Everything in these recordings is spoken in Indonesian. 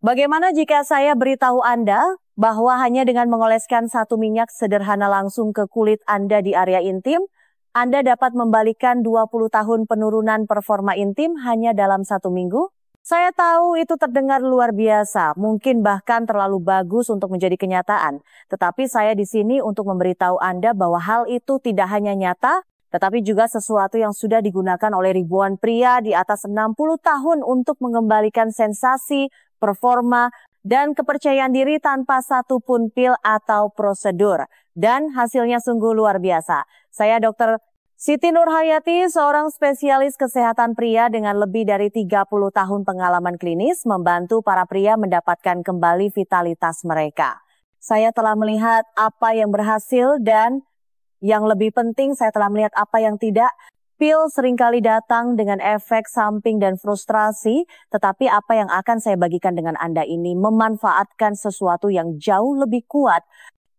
Bagaimana jika saya beritahu Anda bahwa hanya dengan mengoleskan satu minyak sederhana langsung ke kulit Anda di area intim, Anda dapat membalikan 20 tahun penurunan performa intim hanya dalam 1 minggu? Saya tahu itu terdengar luar biasa, mungkin bahkan terlalu bagus untuk menjadi kenyataan. Tetapi saya di sini untuk memberitahu Anda bahwa hal itu tidak hanya nyata, tetapi juga sesuatu yang sudah digunakan oleh ribuan pria di atas 60 tahun untuk mengembalikan sensasi, performa, dan kepercayaan diri tanpa satupun pil atau prosedur. Dan hasilnya sungguh luar biasa. Saya Dr. Siti Nurhayati, seorang spesialis kesehatan pria dengan lebih dari 30 tahun pengalaman klinis, membantu para pria mendapatkan kembali vitalitas mereka. Saya telah melihat apa yang berhasil dan yang lebih penting saya telah melihat apa yang tidak. Pil seringkali datang dengan efek samping dan frustrasi, tetapi apa yang akan saya bagikan dengan Anda ini memanfaatkan sesuatu yang jauh lebih kuat,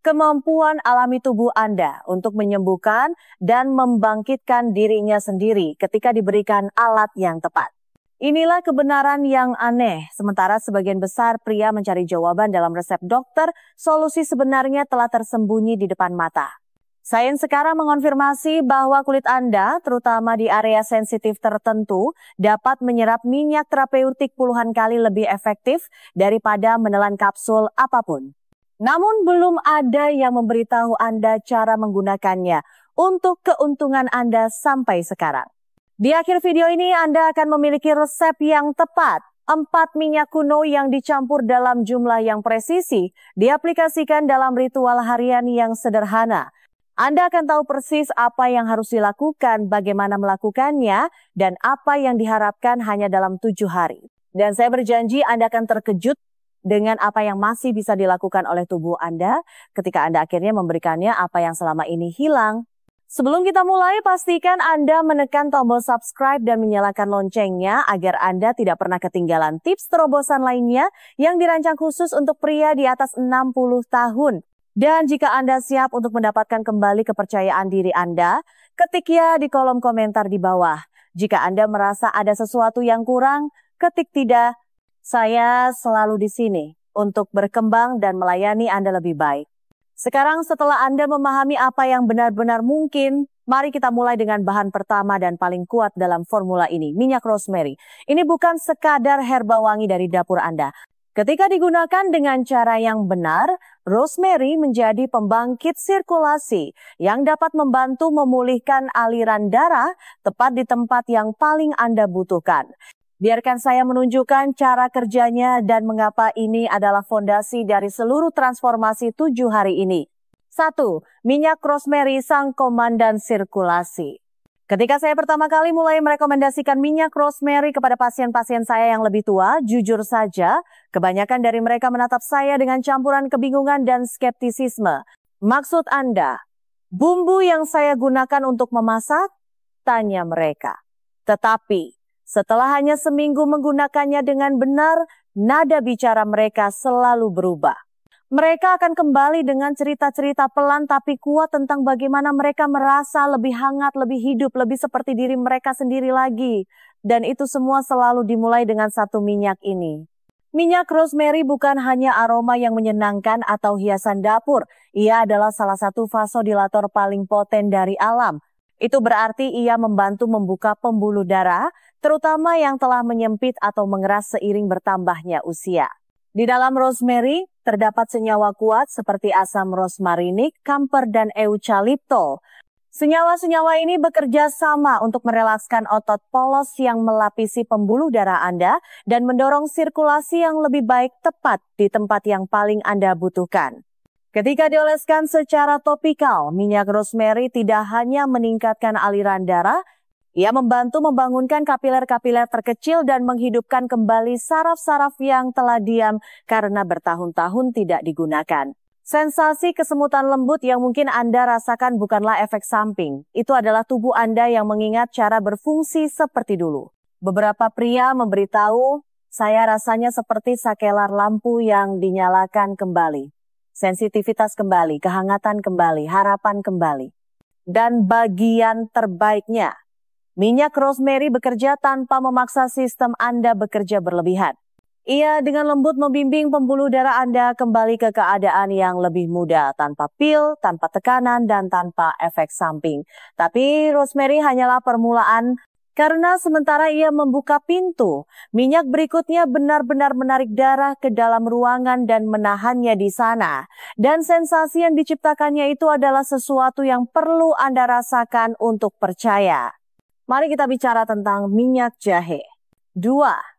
kemampuan alami tubuh Anda untuk menyembuhkan dan membangkitkan dirinya sendiri ketika diberikan alat yang tepat. Inilah kebenaran yang aneh, sementara sebagian besar pria mencari jawaban dalam resep dokter, solusi sebenarnya telah tersembunyi di depan mata. Sains sekarang mengonfirmasi bahwa kulit Anda, terutama di area sensitif tertentu, dapat menyerap minyak terapeutik puluhan kali lebih efektif daripada menelan kapsul apapun. Namun belum ada yang memberitahu Anda cara menggunakannya untuk keuntungan Anda sampai sekarang. Di akhir video ini Anda akan memiliki resep yang tepat. 4 minyak kuno yang dicampur dalam jumlah yang presisi, diaplikasikan dalam ritual harian yang sederhana. Anda akan tahu persis apa yang harus dilakukan, bagaimana melakukannya, dan apa yang diharapkan hanya dalam 7 hari. Dan saya berjanji Anda akan terkejut dengan apa yang masih bisa dilakukan oleh tubuh Anda ketika Anda akhirnya memberikannya apa yang selama ini hilang. Sebelum kita mulai, pastikan Anda menekan tombol subscribe dan menyalakan loncengnya agar Anda tidak pernah ketinggalan tips terobosan lainnya yang dirancang khusus untuk pria di atas 60 tahun. Dan jika Anda siap untuk mendapatkan kembali kepercayaan diri Anda, ketik ya di kolom komentar di bawah. Jika Anda merasa ada sesuatu yang kurang, ketik tidak. Saya selalu di sini untuk berkembang dan melayani Anda lebih baik. Sekarang setelah Anda memahami apa yang benar-benar mungkin, mari kita mulai dengan bahan pertama dan paling kuat dalam formula ini, minyak rosemary. Ini bukan sekadar herba wangi dari dapur Anda. Ketika digunakan dengan cara yang benar, rosemary menjadi pembangkit sirkulasi yang dapat membantu memulihkan aliran darah tepat di tempat yang paling Anda butuhkan. Biarkan saya menunjukkan cara kerjanya dan mengapa ini adalah fondasi dari seluruh transformasi 7 hari ini. 1. Minyak rosemary sang komandan sirkulasi. Ketika saya pertama kali mulai merekomendasikan minyak rosemary kepada pasien-pasien saya yang lebih tua, jujur saja, kebanyakan dari mereka menatap saya dengan campuran kebingungan dan skeptisisme. Maksud Anda, bumbu yang saya gunakan untuk memasak? Tanya mereka. Tetapi, setelah hanya seminggu menggunakannya dengan benar, nada bicara mereka selalu berubah. Mereka akan kembali dengan cerita-cerita pelan tapi kuat tentang bagaimana mereka merasa lebih hangat, lebih hidup, lebih seperti diri mereka sendiri lagi. Dan itu semua selalu dimulai dengan satu minyak ini. Minyak rosemary bukan hanya aroma yang menyenangkan atau hiasan dapur. Ia adalah salah satu vasodilator paling poten dari alam. Itu berarti ia membantu membuka pembuluh darah, terutama yang telah menyempit atau mengeras seiring bertambahnya usia. Di dalam rosemary, terdapat senyawa kuat seperti asam rosmarinik, kamper, dan eucalyptol. Senyawa-senyawa ini bekerja sama untuk merelakskan otot polos yang melapisi pembuluh darah Anda dan mendorong sirkulasi yang lebih baik tepat di tempat yang paling Anda butuhkan. Ketika dioleskan secara topikal, minyak rosemary tidak hanya meningkatkan aliran darah, ia membantu membangunkan kapiler-kapiler terkecil dan menghidupkan kembali saraf-saraf yang telah diam karena bertahun-tahun tidak digunakan. Sensasi kesemutan lembut yang mungkin Anda rasakan bukanlah efek samping. Itu adalah tubuh Anda yang mengingat cara berfungsi seperti dulu. Beberapa pria memberitahu, saya rasanya seperti sakelar lampu yang dinyalakan kembali. Sensitivitas kembali, kehangatan kembali, harapan kembali. Dan bagian terbaiknya, minyak rosemary bekerja tanpa memaksa sistem Anda bekerja berlebihan. Ia dengan lembut membimbing pembuluh darah Anda kembali ke keadaan yang lebih mudah, tanpa pil, tanpa tekanan, dan tanpa efek samping. Tapi rosemary hanyalah permulaan, karena sementara ia membuka pintu, minyak berikutnya benar-benar menarik darah ke dalam ruangan dan menahannya di sana. Dan sensasi yang diciptakannya itu adalah sesuatu yang perlu Anda rasakan untuk percaya. Mari kita bicara tentang minyak jahe. 2.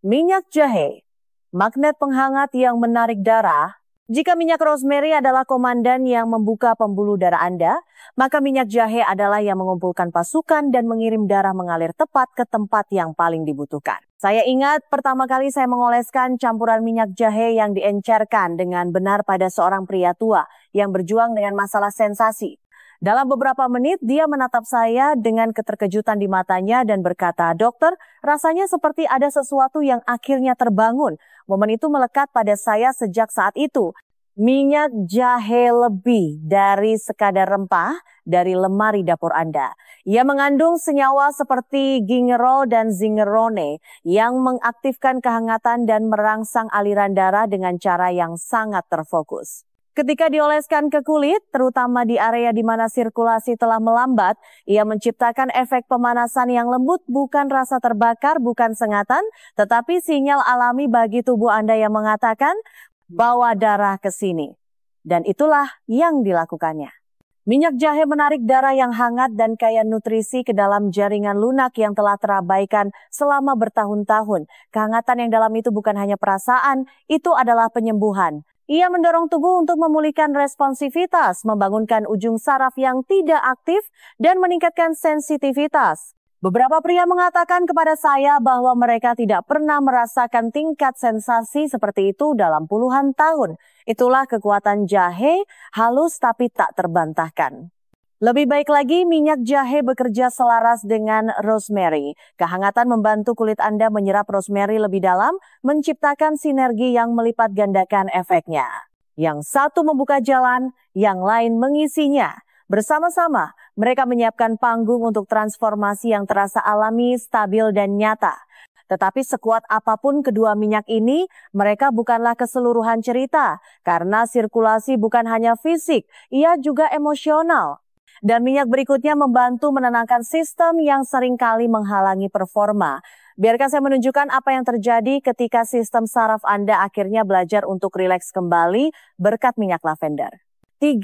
Minyak jahe, magnet penghangat yang menarik darah. Jika minyak rosemary adalah komandan yang membuka pembuluh darah Anda, maka minyak jahe adalah yang mengumpulkan pasukan dan mengirim darah mengalir tepat ke tempat yang paling dibutuhkan. Saya ingat pertama kali saya mengoleskan campuran minyak jahe yang diencerkan dengan benar pada seorang pria tua yang berjuang dengan masalah sensasi. Dalam beberapa menit, dia menatap saya dengan keterkejutan di matanya dan berkata, "Dokter, rasanya seperti ada sesuatu yang akhirnya terbangun." Momen itu melekat pada saya sejak saat itu. Minyak jahe lebih dari sekadar rempah dari lemari dapur Anda. Ia mengandung senyawa seperti gingerol dan zingerone yang mengaktifkan kehangatan dan merangsang aliran darah dengan cara yang sangat terfokus. Ketika dioleskan ke kulit, terutama di area di mana sirkulasi telah melambat, ia menciptakan efek pemanasan yang lembut, bukan rasa terbakar, bukan sengatan, tetapi sinyal alami bagi tubuh Anda yang mengatakan, bawa darah ke sini. Dan itulah yang dilakukannya. Minyak jahe menarik darah yang hangat dan kaya nutrisi ke dalam jaringan lunak yang telah terabaikan selama bertahun-tahun. Kehangatan yang dalam itu bukan hanya perasaan, itu adalah penyembuhan. Ia mendorong tubuh untuk memulihkan responsivitas, membangunkan ujung saraf yang tidak aktif, dan meningkatkan sensitivitas. Beberapa pria mengatakan kepada saya bahwa mereka tidak pernah merasakan tingkat sensasi seperti itu dalam puluhan tahun. Itulah kekuatan jahe, halus tapi tak terbantahkan. Lebih baik lagi, minyak jahe bekerja selaras dengan rosemary. Kehangatan membantu kulit Anda menyerap rosemary lebih dalam, menciptakan sinergi yang melipat gandakan efeknya. Yang satu membuka jalan, yang lain mengisinya. Bersama-sama, mereka menyiapkan panggung untuk transformasi yang terasa alami, stabil, dan nyata. Tetapi sekuat apapun kedua minyak ini, mereka bukanlah keseluruhan cerita. Karena sirkulasi bukan hanya fisik, ia juga emosional. Dan minyak berikutnya membantu menenangkan sistem yang seringkali menghalangi performa. Biarkan saya menunjukkan apa yang terjadi ketika sistem saraf Anda akhirnya belajar untuk rileks kembali berkat minyak lavender. 3.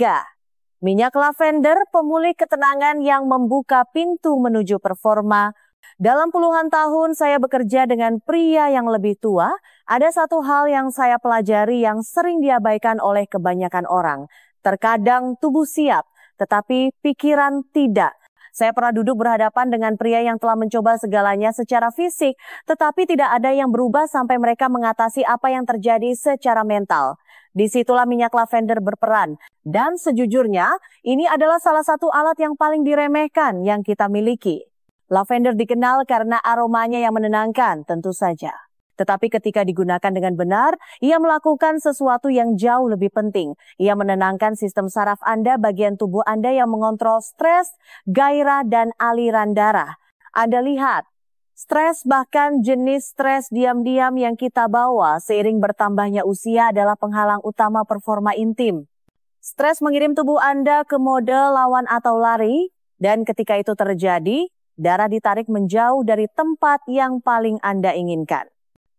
Minyak lavender, pemulih ketenangan yang membuka pintu menuju performa. Dalam puluhan tahun saya bekerja dengan pria yang lebih tua, ada satu hal yang saya pelajari yang sering diabaikan oleh kebanyakan orang. Terkadang tubuh siap, tetapi pikiran tidak. Saya pernah duduk berhadapan dengan pria yang telah mencoba segalanya secara fisik, tetapi tidak ada yang berubah sampai mereka mengatasi apa yang terjadi secara mental. Disitulah minyak lavender berperan. Dan sejujurnya, ini adalah salah satu alat yang paling diremehkan yang kita miliki. Lavender dikenal karena aromanya yang menenangkan, tentu saja. Tetapi ketika digunakan dengan benar, ia melakukan sesuatu yang jauh lebih penting. Ia menenangkan sistem saraf Anda, bagian tubuh Anda yang mengontrol stres, gairah, dan aliran darah. Anda lihat, stres bahkan jenis stres diam-diam yang kita bawa seiring bertambahnya usia adalah penghalang utama performa intim. Stres mengirim tubuh Anda ke mode lawan atau lari, dan ketika itu terjadi, darah ditarik menjauh dari tempat yang paling Anda inginkan.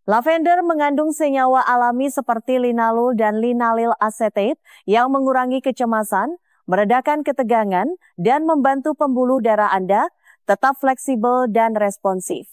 Lavender mengandung senyawa alami seperti linalol dan linalyl acetate yang mengurangi kecemasan, meredakan ketegangan, dan membantu pembuluh darah Anda tetap fleksibel dan responsif.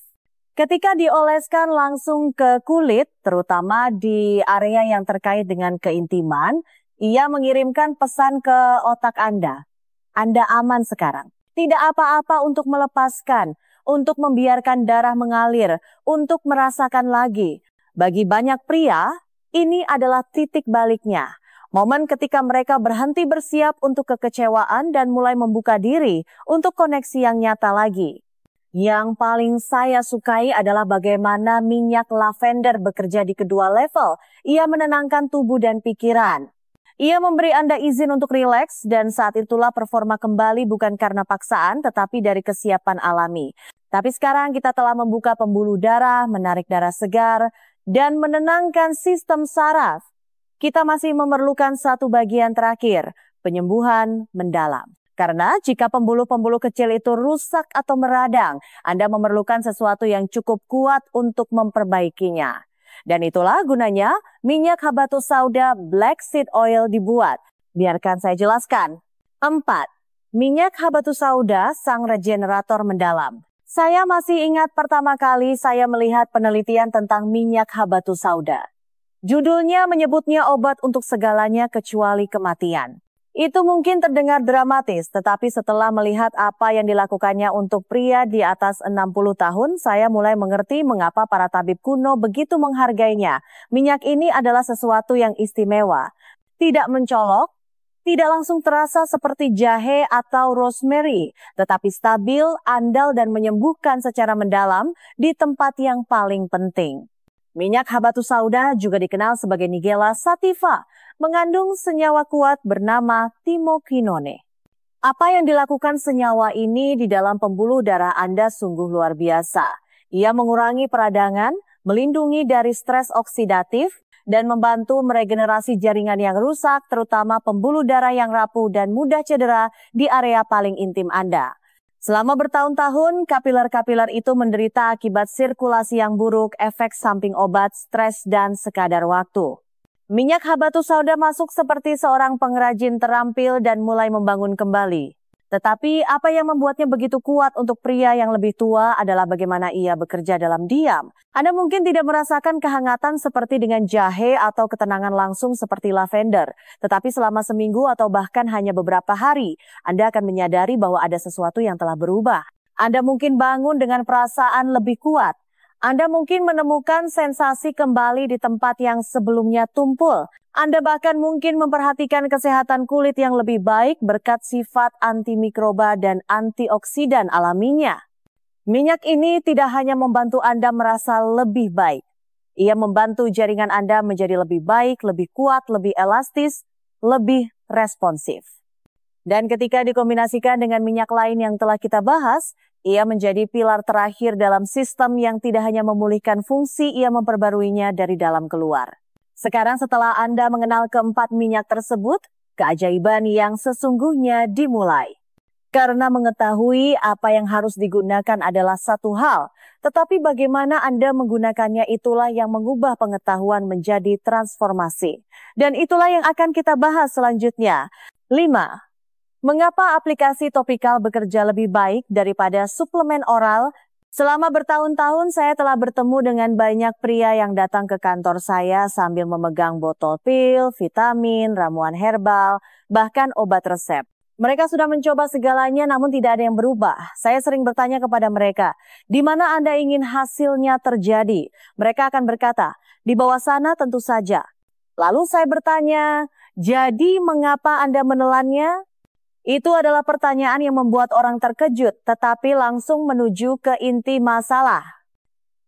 Ketika dioleskan langsung ke kulit, terutama di area yang terkait dengan keintiman, ia mengirimkan pesan ke otak Anda. Anda aman sekarang. Tidak apa-apa untuk melepaskan, untuk membiarkan darah mengalir, untuk merasakan lagi. Bagi banyak pria, ini adalah titik baliknya. Momen ketika mereka berhenti bersiap untuk kekecewaan dan mulai membuka diri untuk koneksi yang nyata lagi. Yang paling saya sukai adalah bagaimana minyak lavender bekerja di kedua level. Ia menenangkan tubuh dan pikiran. Ia memberi Anda izin untuk rileks dan saat itulah performa kembali bukan karena paksaan tetapi dari kesiapan alami. Tapi sekarang kita telah membuka pembuluh darah, menarik darah segar, dan menenangkan sistem saraf, kita masih memerlukan satu bagian terakhir, penyembuhan mendalam. Karena jika pembuluh-pembuluh kecil itu rusak atau meradang, Anda memerlukan sesuatu yang cukup kuat untuk memperbaikinya. Dan itulah gunanya minyak habatus sauda Black Seed Oil dibuat. Biarkan saya jelaskan. 4. Minyak habatus sauda sang regenerator mendalam. Saya masih ingat pertama kali saya melihat penelitian tentang minyak habatus sauda. Judulnya menyebutnya obat untuk segalanya kecuali kematian. Itu mungkin terdengar dramatis, tetapi setelah melihat apa yang dilakukannya untuk pria di atas 60 tahun, saya mulai mengerti mengapa para tabib kuno begitu menghargainya. Minyak ini adalah sesuatu yang istimewa. Tidak mencolok, tidak langsung terasa seperti jahe atau rosemary, tetapi stabil, andal, dan menyembuhkan secara mendalam di tempat yang paling penting. Minyak habatus sauda juga dikenal sebagai Nigella sativa, mengandung senyawa kuat bernama timokinone. Apa yang dilakukan senyawa ini di dalam pembuluh darah Anda sungguh luar biasa. Ia mengurangi peradangan, melindungi dari stres oksidatif, dan membantu meregenerasi jaringan yang rusak, terutama pembuluh darah yang rapuh dan mudah cedera di area paling intim Anda. Selama bertahun-tahun, kapiler-kapiler itu menderita akibat sirkulasi yang buruk, efek samping obat, stres, dan sekadar waktu. Minyak habatus sauda masuk seperti seorang pengrajin terampil dan mulai membangun kembali. Tetapi apa yang membuatnya begitu kuat untuk pria yang lebih tua adalah bagaimana ia bekerja dalam diam. Anda mungkin tidak merasakan kehangatan seperti dengan jahe atau ketenangan langsung seperti lavender. Tetapi selama seminggu atau bahkan hanya beberapa hari, Anda akan menyadari bahwa ada sesuatu yang telah berubah. Anda mungkin bangun dengan perasaan lebih kuat. Anda mungkin menemukan sensasi kembali di tempat yang sebelumnya tumpul. Anda bahkan mungkin memperhatikan kesehatan kulit yang lebih baik berkat sifat antimikroba dan antioksidan alaminya. Minyak ini tidak hanya membantu Anda merasa lebih baik. Ia membantu jaringan Anda menjadi lebih baik, lebih kuat, lebih elastis, lebih responsif. Dan ketika dikombinasikan dengan minyak lain yang telah kita bahas, ia menjadi pilar terakhir dalam sistem yang tidak hanya memulihkan fungsi, ia memperbaruinya dari dalam keluar. Sekarang setelah Anda mengenal keempat minyak tersebut, keajaiban yang sesungguhnya dimulai. Karena mengetahui apa yang harus digunakan adalah satu hal, tetapi bagaimana Anda menggunakannya itulah yang mengubah pengetahuan menjadi transformasi. Dan itulah yang akan kita bahas selanjutnya. 5. Mengapa aplikasi topikal bekerja lebih baik daripada suplemen oral? Selama bertahun-tahun saya telah bertemu dengan banyak pria yang datang ke kantor saya sambil memegang botol pil, vitamin, ramuan herbal, bahkan obat resep. Mereka sudah mencoba segalanya namun tidak ada yang berubah. Saya sering bertanya kepada mereka, di mana Anda ingin hasilnya terjadi? Mereka akan berkata, di bawah sana tentu saja. Lalu saya bertanya, jadi mengapa Anda menelannya? Itu adalah pertanyaan yang membuat orang terkejut, tetapi langsung menuju ke inti masalah.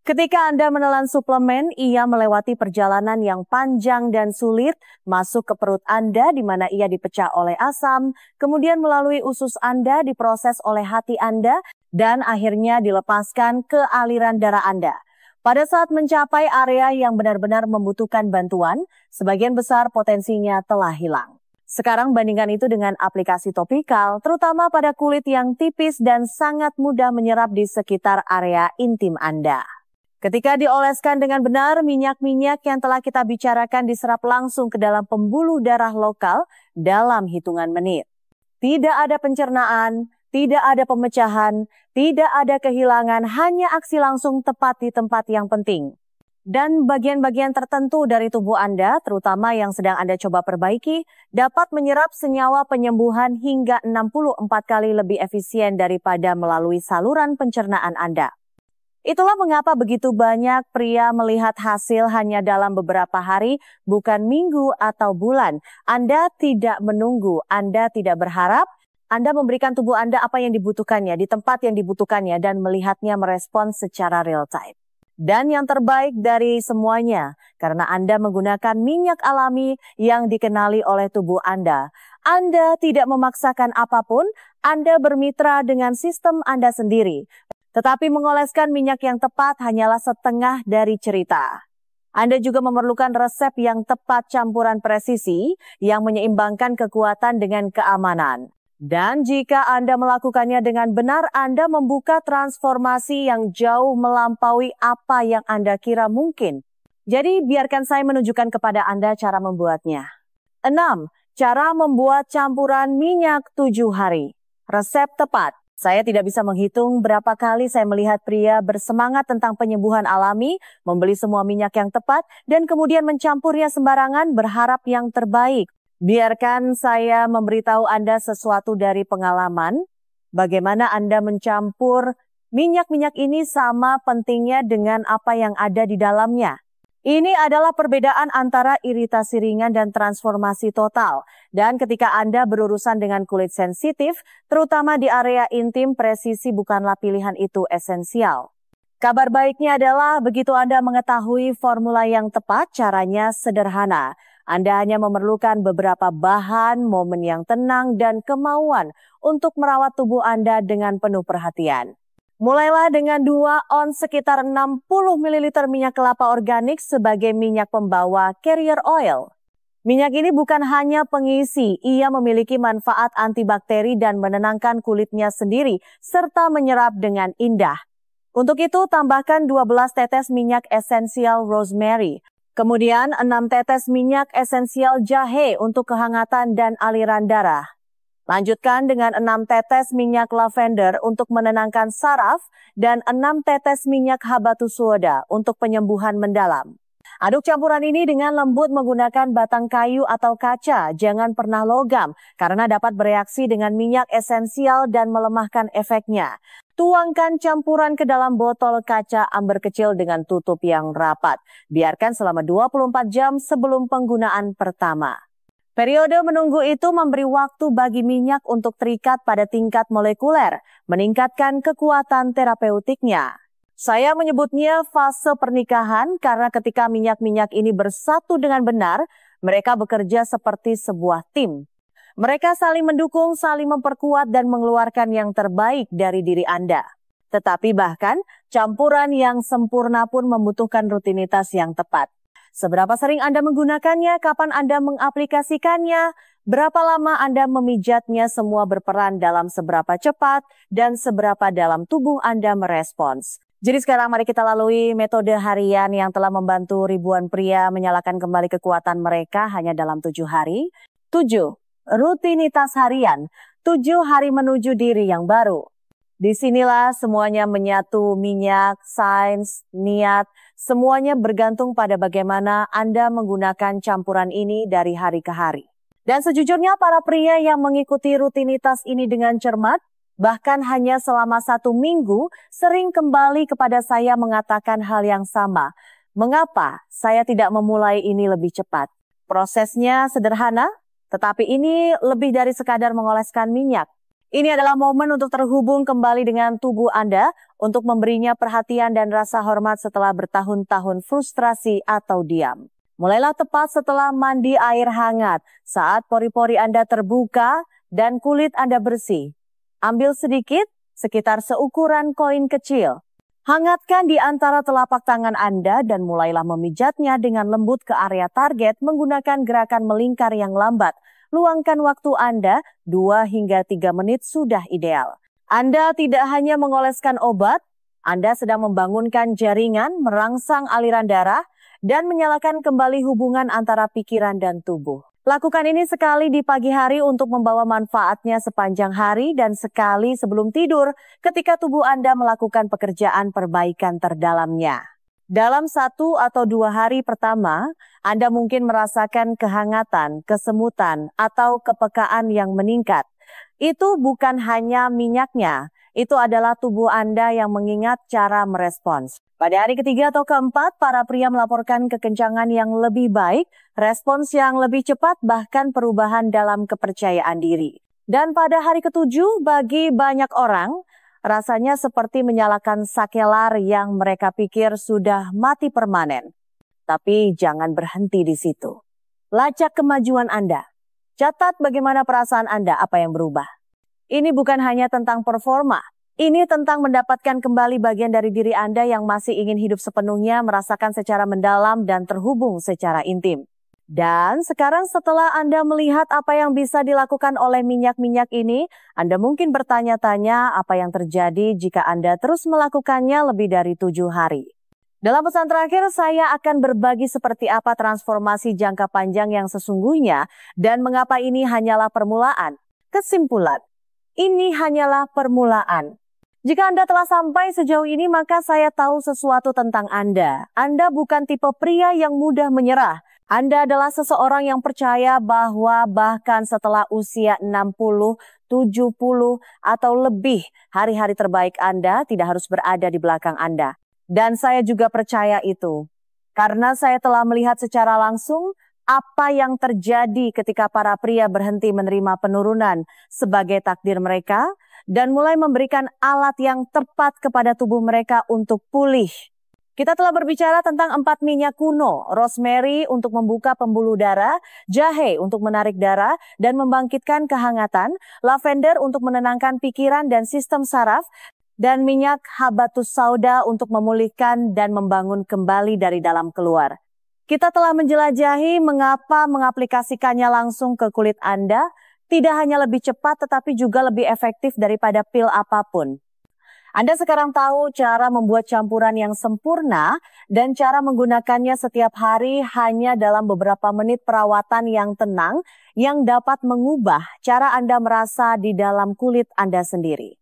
Ketika Anda menelan suplemen, ia melewati perjalanan yang panjang dan sulit, masuk ke perut Anda di mana ia dipecah oleh asam, kemudian melalui usus Anda diproses oleh hati Anda, dan akhirnya dilepaskan ke aliran darah Anda. Pada saat mencapai area yang benar-benar membutuhkan bantuan, sebagian besar potensinya telah hilang. Sekarang bandingkan itu dengan aplikasi topikal, terutama pada kulit yang tipis dan sangat mudah menyerap di sekitar area intim Anda. Ketika dioleskan dengan benar, minyak-minyak yang telah kita bicarakan diserap langsung ke dalam pembuluh darah lokal dalam hitungan menit. Tidak ada pencernaan, tidak ada pemecahan, tidak ada kehilangan, hanya aksi langsung tepat di tempat yang penting. Dan bagian-bagian tertentu dari tubuh Anda, terutama yang sedang Anda coba perbaiki, dapat menyerap senyawa penyembuhan hingga 64 kali lebih efisien daripada melalui saluran pencernaan Anda. Itulah mengapa begitu banyak pria melihat hasil hanya dalam beberapa hari, bukan minggu atau bulan. Anda tidak menunggu, Anda tidak berharap, Anda memberikan tubuh Anda apa yang dibutuhkannya, di tempat yang dibutuhkannya, dan melihatnya merespons secara real time. Dan yang terbaik dari semuanya, karena Anda menggunakan minyak alami yang dikenali oleh tubuh Anda. Anda tidak memaksakan apapun, Anda bermitra dengan sistem Anda sendiri. Tetapi mengoleskan minyak yang tepat hanyalah setengah dari cerita. Anda juga memerlukan resep yang tepat campuran presisi yang menyeimbangkan kekuatan dengan keamanan. Dan jika Anda melakukannya dengan benar, Anda membuka transformasi yang jauh melampaui apa yang Anda kira mungkin. Jadi biarkan saya menunjukkan kepada Anda cara membuatnya. 6. Cara membuat campuran minyak 7 hari. Resep tepat. Saya tidak bisa menghitung berapa kali saya melihat pria bersemangat tentang penyembuhan alami, membeli semua minyak yang tepat, dan kemudian mencampurnya sembarangan berharap yang terbaik. Biarkan saya memberitahu Anda sesuatu dari pengalaman, bagaimana Anda mencampur minyak-minyak ini sama pentingnya dengan apa yang ada di dalamnya. Ini adalah perbedaan antara iritasi ringan dan transformasi total. Dan ketika Anda berurusan dengan kulit sensitif, terutama di area intim, presisi bukanlah pilihan itu esensial. Kabar baiknya adalah begitu Anda mengetahui formula yang tepat, caranya sederhana. Anda hanya memerlukan beberapa bahan, momen yang tenang, dan kemauan untuk merawat tubuh Anda dengan penuh perhatian. Mulailah dengan 2 ons sekitar 60 ml minyak kelapa organik sebagai minyak pembawa carrier oil. Minyak ini bukan hanya pengisi, ia memiliki manfaat antibakteri dan menenangkan kulitnya sendiri, serta menyerap dengan indah. Untuk itu, tambahkan 12 tetes minyak esensial rosemary. Kemudian 6 tetes minyak esensial jahe untuk kehangatan dan aliran darah. Lanjutkan dengan 6 tetes minyak lavender untuk menenangkan saraf dan 6 tetes minyak habatus soda untuk penyembuhan mendalam. Aduk campuran ini dengan lembut menggunakan batang kayu atau kaca, jangan pernah logam karena dapat bereaksi dengan minyak esensial dan melemahkan efeknya. Tuangkan campuran ke dalam botol kaca amber kecil dengan tutup yang rapat. Biarkan selama 24 jam sebelum penggunaan pertama. Periode menunggu itu memberi waktu bagi minyak untuk terikat pada tingkat molekuler, meningkatkan kekuatan terapeutiknya. Saya menyebutnya fase pernikahan karena ketika minyak-minyak ini bersatu dengan benar, mereka bekerja seperti sebuah tim. Mereka saling mendukung, saling memperkuat dan mengeluarkan yang terbaik dari diri Anda. Tetapi bahkan campuran yang sempurna pun membutuhkan rutinitas yang tepat. Seberapa sering Anda menggunakannya, kapan Anda mengaplikasikannya, berapa lama Anda memijatnya, semua berperan dalam seberapa cepat dan seberapa dalam tubuh Anda merespons. Jadi sekarang mari kita lalui metode harian yang telah membantu ribuan pria menyalakan kembali kekuatan mereka hanya dalam 7 hari. 7. Rutinitas harian. 7 hari menuju diri yang baru. Disinilah semuanya menyatu, minyak, sains, niat, semuanya bergantung pada bagaimana Anda menggunakan campuran ini dari hari ke hari. Dan sejujurnya para pria yang mengikuti rutinitas ini dengan cermat, bahkan hanya selama 1 minggu, sering kembali kepada saya mengatakan hal yang sama. Mengapa saya tidak memulai ini lebih cepat? Prosesnya sederhana, tetapi ini lebih dari sekadar mengoleskan minyak. Ini adalah momen untuk terhubung kembali dengan tubuh Anda untuk memberinya perhatian dan rasa hormat setelah bertahun-tahun frustrasi atau diam. Mulailah tepat setelah mandi air hangat, saat pori-pori Anda terbuka dan kulit Anda bersih. Ambil sedikit, sekitar seukuran koin kecil. Hangatkan di antara telapak tangan Anda dan mulailah memijatnya dengan lembut ke area target menggunakan gerakan melingkar yang lambat. Luangkan waktu Anda 2 hingga 3 menit sudah ideal. Anda tidak hanya mengoleskan obat, Anda sedang membangunkan jaringan, merangsang aliran darah, dan menyalakan kembali hubungan antara pikiran dan tubuh. Lakukan ini sekali di pagi hari untuk membawa manfaatnya sepanjang hari dan sekali sebelum tidur ketika tubuh Anda melakukan pekerjaan perbaikan terdalamnya. Dalam 1 atau 2 hari pertama, Anda mungkin merasakan kehangatan, kesemutan, atau kepekaan yang meningkat. Itu bukan hanya minyaknya, itu adalah tubuh Anda yang mengingat cara merespons. Pada hari ketiga atau keempat, para pria melaporkan kekencangan yang lebih baik, respons yang lebih cepat, bahkan perubahan dalam kepercayaan diri. Dan pada hari ketujuh, bagi banyak orang, rasanya seperti menyalakan sakelar yang mereka pikir sudah mati permanen. Tapi jangan berhenti di situ. Lacak kemajuan Anda. Catat bagaimana perasaan Anda, apa yang berubah. Ini bukan hanya tentang performa, Ini tentang mendapatkan kembali bagian dari diri Anda yang masih ingin hidup sepenuhnya, merasakan secara mendalam dan terhubung secara intim. Dan sekarang setelah Anda melihat apa yang bisa dilakukan oleh minyak-minyak ini, Anda mungkin bertanya-tanya apa yang terjadi jika Anda terus melakukannya lebih dari 7 hari. Dalam pesan terakhir, saya akan berbagi seperti apa transformasi jangka panjang yang sesungguhnya dan mengapa ini hanyalah permulaan. Kesimpulan, ini hanyalah permulaan. Jika Anda telah sampai sejauh ini, maka saya tahu sesuatu tentang Anda. Anda bukan tipe pria yang mudah menyerah. Anda adalah seseorang yang percaya bahwa bahkan setelah usia 60, 70, atau lebih, hari-hari terbaik Anda tidak harus berada di belakang Anda. Dan saya juga percaya itu. Karena saya telah melihat secara langsung apa yang terjadi ketika para pria berhenti menerima penurunan sebagai takdir mereka dan mulai memberikan alat yang tepat kepada tubuh mereka untuk pulih. Kita telah berbicara tentang 4 minyak kuno, rosemary untuk membuka pembuluh darah, jahe untuk menarik darah dan membangkitkan kehangatan, lavender untuk menenangkan pikiran dan sistem saraf, dan minyak habatus sauda untuk memulihkan dan membangun kembali dari dalam keluar. Kita telah menjelajahi mengapa mengaplikasikannya langsung ke kulit Anda tidak hanya lebih cepat tetapi juga lebih efektif daripada pil apapun. Anda sekarang tahu cara membuat campuran yang sempurna dan cara menggunakannya setiap hari hanya dalam beberapa menit perawatan yang tenang yang dapat mengubah cara Anda merasa di dalam kulit Anda sendiri.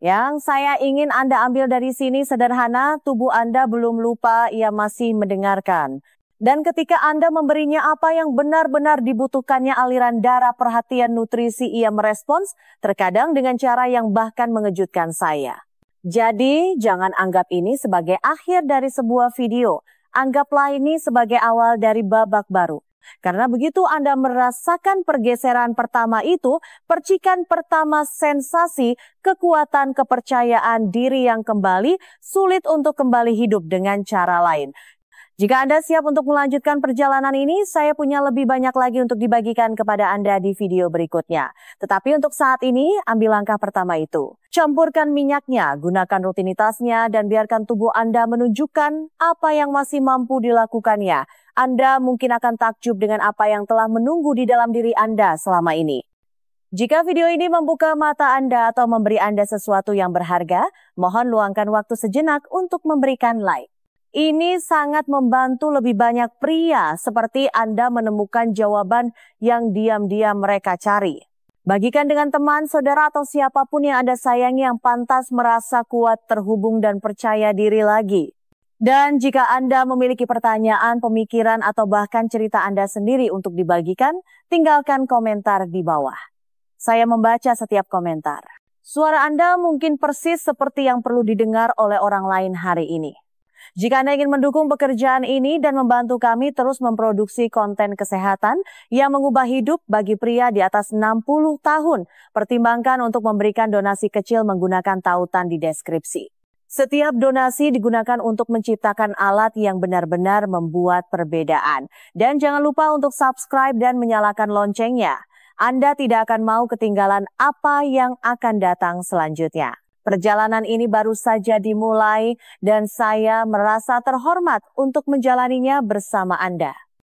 Yang saya ingin Anda ambil dari sini sederhana, tubuh Anda belum lupa, ia masih mendengarkan. Dan ketika Anda memberinya apa yang benar-benar dibutuhkannya aliran darah, perhatian, nutrisi, ia merespons, terkadang dengan cara yang bahkan mengejutkan saya. Jadi, jangan anggap ini sebagai akhir dari sebuah video. Anggaplah ini sebagai awal dari babak baru. Karena begitu Anda merasakan pergeseran pertama itu, percikan pertama sensasi, kekuatan, kepercayaan diri yang kembali, sulit untuk kembali hidup dengan cara lain. Jika Anda siap untuk melanjutkan perjalanan ini, saya punya lebih banyak lagi untuk dibagikan kepada Anda di video berikutnya. Tetapi untuk saat ini, ambil langkah pertama itu. Campurkan minyaknya, gunakan rutinitasnya, dan biarkan tubuh Anda menunjukkan apa yang masih mampu dilakukannya. Anda mungkin akan takjub dengan apa yang telah menunggu di dalam diri Anda selama ini. Jika video ini membuka mata Anda atau memberi Anda sesuatu yang berharga, mohon luangkan waktu sejenak untuk memberikan like. Ini sangat membantu lebih banyak pria seperti Anda menemukan jawaban yang diam-diam mereka cari. Bagikan dengan teman, saudara, atau siapapun yang Anda sayangi yang pantas merasa kuat, terhubung, dan percaya diri lagi. Dan jika Anda memiliki pertanyaan, pemikiran, atau bahkan cerita Anda sendiri untuk dibagikan, tinggalkan komentar di bawah. Saya membaca setiap komentar. Suara Anda mungkin persis seperti yang perlu didengar oleh orang lain hari ini. Jika Anda ingin mendukung pekerjaan ini dan membantu kami terus memproduksi konten kesehatan yang mengubah hidup bagi pria di atas 60 tahun, pertimbangkan untuk memberikan donasi kecil menggunakan tautan di deskripsi. Setiap donasi digunakan untuk menciptakan alat yang benar-benar membuat perbedaan. Dan jangan lupa untuk subscribe dan menyalakan loncengnya. Anda tidak akan mau ketinggalan apa yang akan datang selanjutnya. Perjalanan ini baru saja dimulai dan saya merasa terhormat untuk menjalaninya bersama Anda.